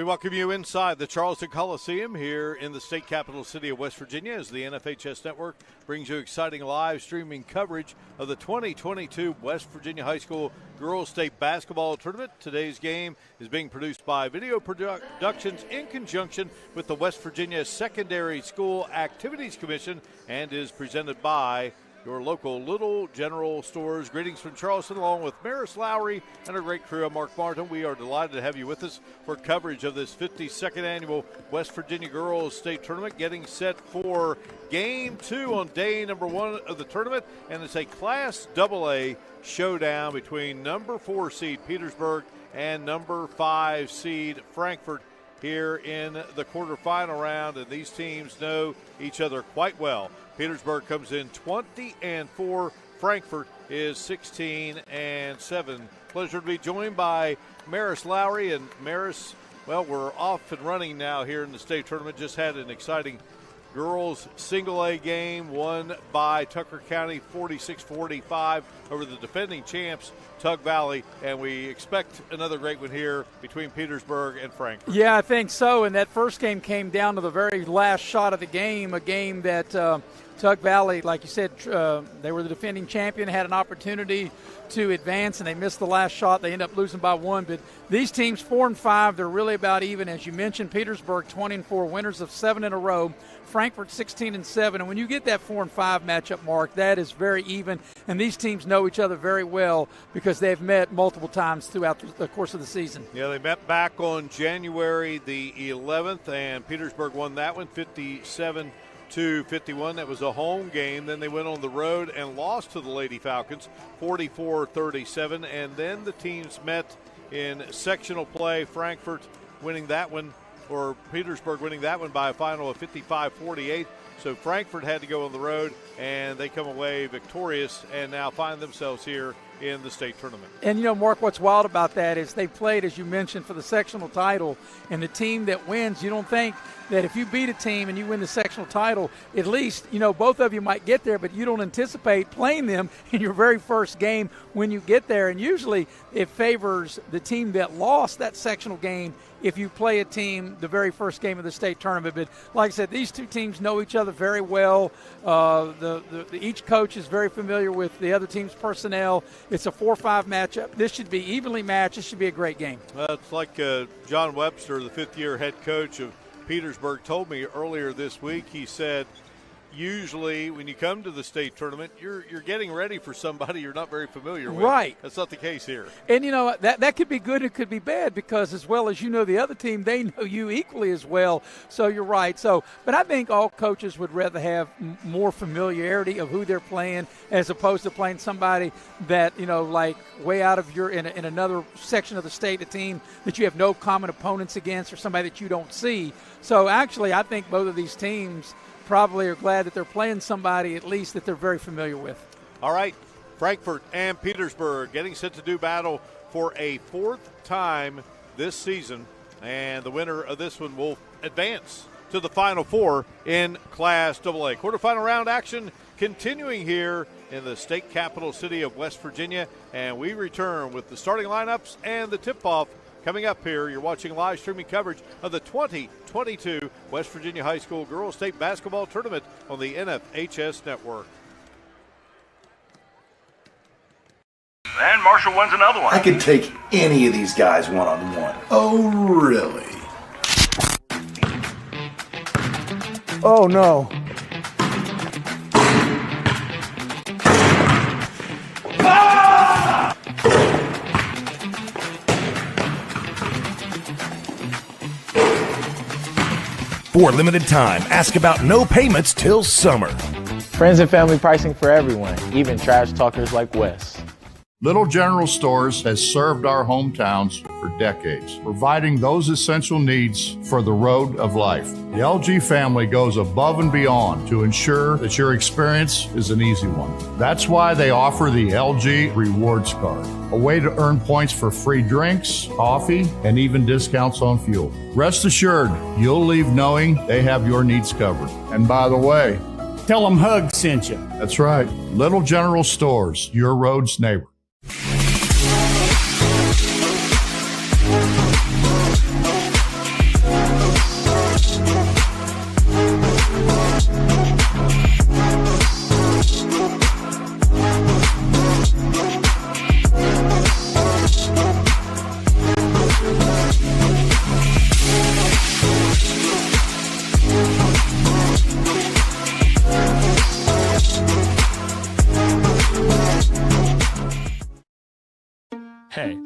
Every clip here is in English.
welcome you inside the Charleston Coliseum here in the state capital city of West Virginia as the NFHS Network brings you exciting live streaming coverage of the 2022 West Virginia High School Girls State Basketball Tournament. Today's game is being produced by Video Productions in conjunction with the West Virginia Secondary School Activities Commission and is presented by your local Little General Stores. Greetings from Charleston, along with Maris Lowry and our great crew. I'm Mark Martin. We are delighted to have you with us for coverage of this 52nd annual West Virginia Girls State Tournament, getting set for Game 2 on day number 1 of the tournament. And it's a Class AA showdown between number 4 seed Petersburg and number 5 seed Frankfort here in the quarterfinal round, and these teams know each other quite well. Petersburg comes in 20-4. Frankfort is 16-7. Pleasure to be joined by Maris Lowry. And Maris, well, we're off and running now here in the state tournament. Just had an exciting girls single A game won by Tucker County 46-45 over the defending champs Tug Valley, and we expect another great one here between Petersburg and Frankfort. Yeah, I think so, and that first game came down to the very last shot of the game, a game that Tug Valley, like you said, they were the defending champion, had an opportunity to advance, and they missed the last shot. They end up losing by 1. But these teams, 4 and 5, they're really about even. As you mentioned, Petersburg 20-4, winners of 7 in a row. Frankfort 16-7. And when you get that 4 and 5 matchup, Mark, that is very even. And these teams know each other very well because they've met multiple times throughout the course of the season. Yeah, they met back on January the 11th, and Petersburg won that one 57-51. That was a home game. Then they went on the road and lost to the Lady Falcons 44-37. And then the teams met in sectional play, Frankfort winning that one, or Petersburg winning that one by a final of 55-48. So Frankfort had to go on the road, and they come away victorious and now find themselves here in the state tournament. And, you know, Mark, what's wild about that is they played, as you mentioned, for the sectional title, and the team that wins, you don't think that if you beat a team and you win the sectional title, at least, you know, both of you might get there, but you don't anticipate playing them in your very first game when you get there. And usually it favors the team that lost that sectional game if you play a team the very first game of the state tournament. But like I said, these two teams know each other very well. Each coach is very familiar with the other team's personnel. It's a 4-5 matchup. This should be evenly matched. This should be a great game. Well, it's like John Webster, the fifth-year head coach of Petersburg, told me earlier this week. He said, usually when you come to the state tournament, you're getting ready for somebody you're not very familiar with. Right. That's not the case here. And, you know, that could be good. It could be bad because as well as you know the other team, they know you equally as well. So you're right. But I think all coaches would rather have more familiarity of who they're playing as opposed to playing somebody that, you know, like way out of in another section of the state, a team that you have no common opponents against or somebody that you don't see. So actually, I think both of these teams probably are glad that they're playing somebody at least that they're very familiar with. All right, Frankfort and Petersburg getting set to do battle for a 4th time this season, and the winner of this one will advance to the Final Four in Class AA. Quarterfinal round action continuing here in the state capital city of West Virginia, and we return with the starting lineups and the tip-off coming up here. You're watching live streaming coverage of the 2022 West Virginia High School Girls State Basketball Tournament on the NFHS Network. And Marshall wins another one. I could take any of these guys one-on-one. Oh, really? Oh, no. For a limited time, ask about no payments till summer. Friends and family pricing for everyone, even trash talkers like Wes. Little General Stores has served our hometowns for decades, providing those essential needs for the road of life. The LG family goes above and beyond to ensure that your experience is an easy one. That's why they offer the LG Rewards Card, a way to earn points for free drinks, coffee, and even discounts on fuel. Rest assured, you'll leave knowing they have your needs covered. And by the way, Tell them Hug sent you. that's right, Little General Stores, your road's neighbor.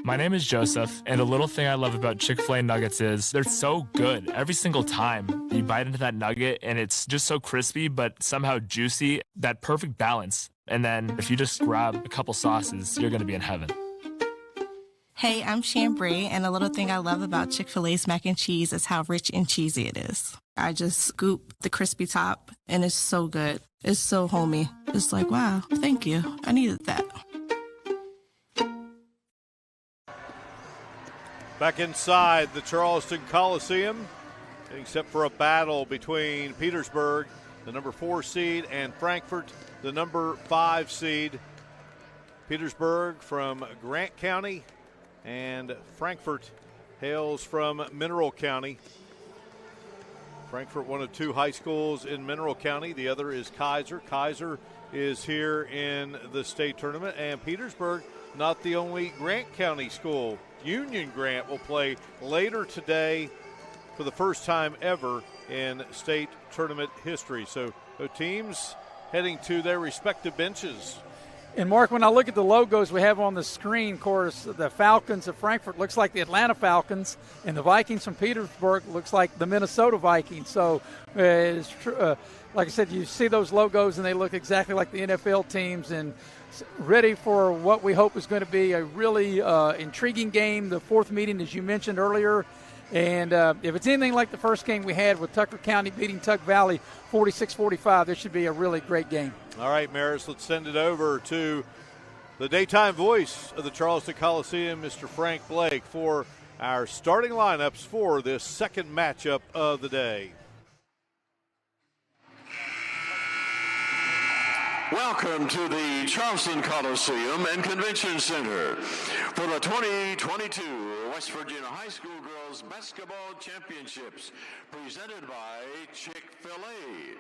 My name is Joseph, and a little thing I love about Chick-fil-A nuggets is they're so good. Every single time you bite into that nugget, and it's just so crispy, but somehow juicy, that perfect balance. And then if you just grab a couple sauces, you're going to be in heaven. Hey, I'm Chambray, and a little thing I love about Chick-fil-A's mac and cheese is how rich and cheesy it is. I just scoop the crispy top, and it's so good. It's so homey. It's like, wow, thank you. I needed that. Back inside the Charleston Coliseum, except for a battle between Petersburg, the number 4 seed, and Frankfort, the number 5 seed. Petersburg from Grant County, and Frankfort hails from Mineral County. Frankfort, one of 2 high schools in Mineral County. The other is Kaiser. Kaiser is here in the state tournament, and Petersburg, not the only Grant County school. Union Grant will play later today for the first time ever in state tournament history. So the teams heading to their respective benches. And, Mark, when I look at the logos we have on the screen, of course, the Falcons of Frankfort looks like the Atlanta Falcons, and the Vikings from Petersburg looks like the Minnesota Vikings. So, it's true, like I said, you see those logos, and they look exactly like the NFL teams, and ready for what we hope is going to be a really intriguing game, the 4th meeting, as you mentioned earlier. And if it's anything like the first game we had with Tucker County beating Tuck Valley 46-45, this should be a really great game. All right, Maris, let's send it over to the daytime voice of the Charleston Coliseum, Mr. Frank Blake, for our starting lineups for this second matchup of the day. Welcome to the Charleston Coliseum and Convention Center for the 2022 West Virginia High School Girls Basketball Championships, presented by Chick-fil-A.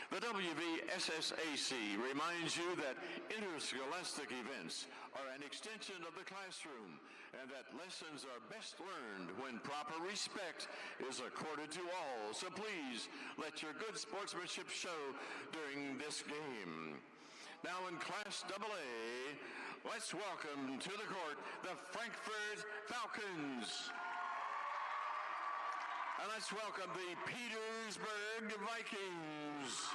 The WVSSAC reminds you that interscholastic events are an extension of the classroom and that lessons are best learned when proper respect is accorded to all. So please let your good sportsmanship show during this game. Now in Class AA, let's welcome to the court the Frankfort Falcons. And let's welcome the Petersburg Vikings.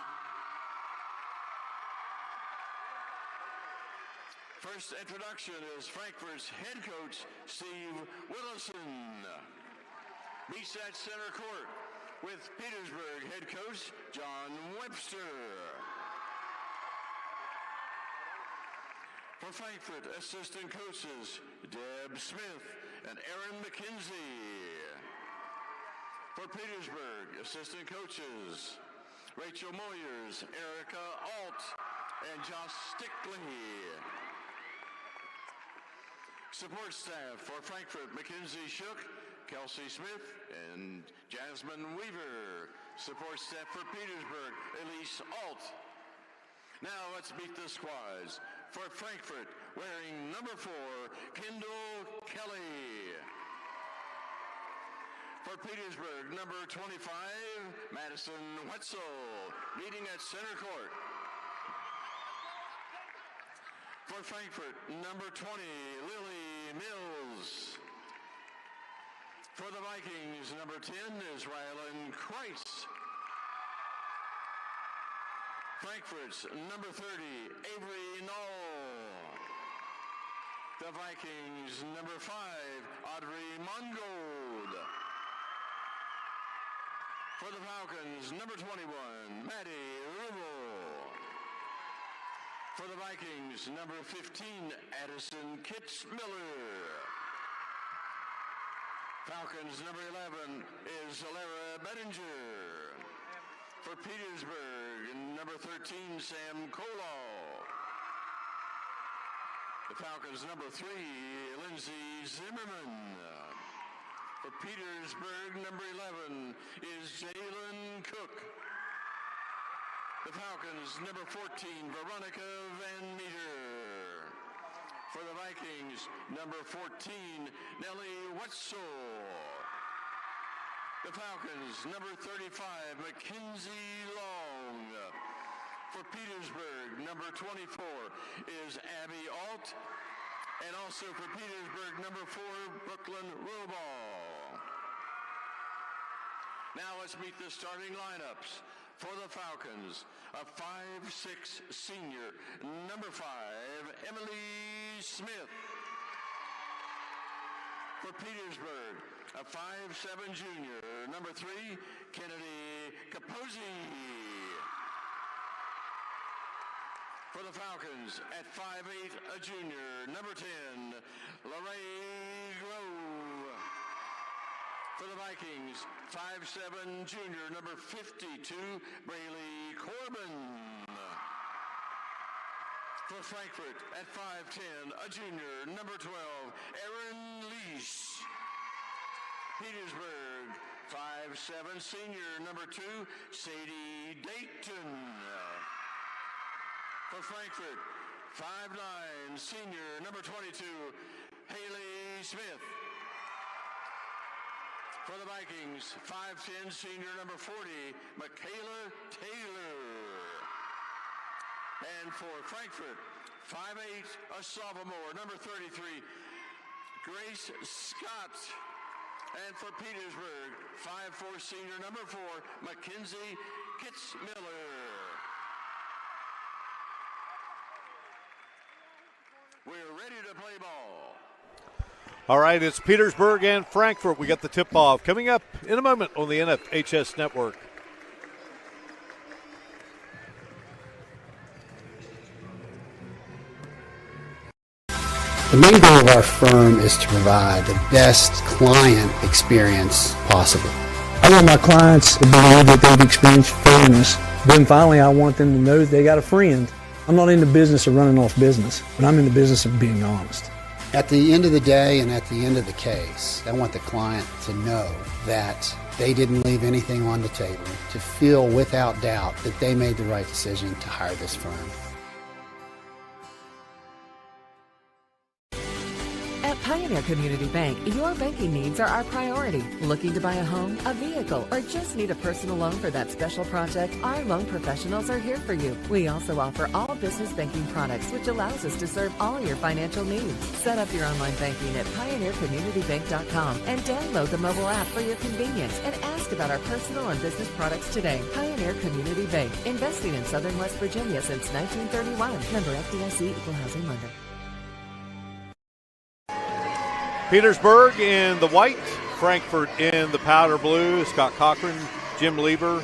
First introduction is Frankfort's head coach, Steve Willison. Meets at center court with Petersburg head coach, John Webster. For Frankfort, assistant coaches, Deb Smith and Aaron McKenzie. For Petersburg, assistant coaches, Rachel Moyers, Erica Alt, and Josh Stickley. Support staff for Frankfort, Mackenzie Shook, Kelsey Smith, and Jasmine Weaver. Support staff for Petersburg, Elise Alt. Now let's meet the squads. For Frankfort, wearing number 4, Kendall Kelly. For Petersburg, number 25, Madison Wetzel, meeting at center court. For Frankfort, number 20, Lily Mills. For the Vikings, number 10 is Rylan Kreis. Frankfort's number 30, Avery Knoll. The Vikings, number 5, Audrey Mongold. For the Falcons, number 21, Maddie Rubel. For the Vikings, number 15, Addison Kitzmiller. Falcons, number 11 is Alara Bettinger. For Petersburg, number 13, Sam Kolow. The Falcons, number 3, Lindsay Zimmerman. For Petersburg, number 11 is Jalen Cook. The Falcons, number 14, Veronica Van Meter. For the Vikings, number 14, Nellie Wetzel. The Falcons, number 35, Mackenzie Long. For Petersburg, number 24 is Abby Alt. And also for Petersburg, number 4, Brooklyn Roball. Now let's meet the starting lineups. For the Falcons, a 5'6" senior, number 5, Emily Smith. For Petersburg, a 5'7" junior, number 3, Kennedy Capozzi. For the Falcons, at 5'8", a junior, number 10, Lorraine Grove. For the Vikings, 5'7" junior, number 52, Braylee Corbin. For Frankfort, at 5'10", a junior, number 12, Erin Leash. Petersburg, 5'7", senior, number 2, Sadie Dayton. For Frankfort, 5'9", senior, number 22, Haley Smith. For the Vikings, 5'10", senior, number 40, Michaela Taylor. And for Frankfort, 5'8", a sophomore, number 33, Grace Scott. And for Petersburg, 5'4", senior, number 4, Mackenzie Kitzmiller. We're ready to play ball. All right, it's Petersburg and Frankfort. We got the tip-off coming up in a moment on the NFHS Network. The main goal of our firm is to provide the best client experience possible. I want my clients to believe that they've experienced fairness. Then finally, I want them to know that they got a friend. I'm not in the business of running off business, but I'm in the business of being honest. At the end of the day and at the end of the case, I want the client to know that they didn't leave anything on the table, to feel without doubt that they made the right decision to hire this firm. At Pioneer Community Bank, your banking needs are our priority. Looking to buy a home, a vehicle, or just need a personal loan for that special project? Our loan professionals are here for you. We also offer all business banking products, which allows us to serve all your financial needs. Set up your online banking at pioneercommunitybank.com and download the mobile app for your convenience and ask about our personal and business products today. Pioneer Community Bank, investing in Southern West Virginia since 1931. Member FDIC, Equal Housing Lender. Petersburg in the white, Frankfort in the powder blue. Scott Cochran, Jim Lieber,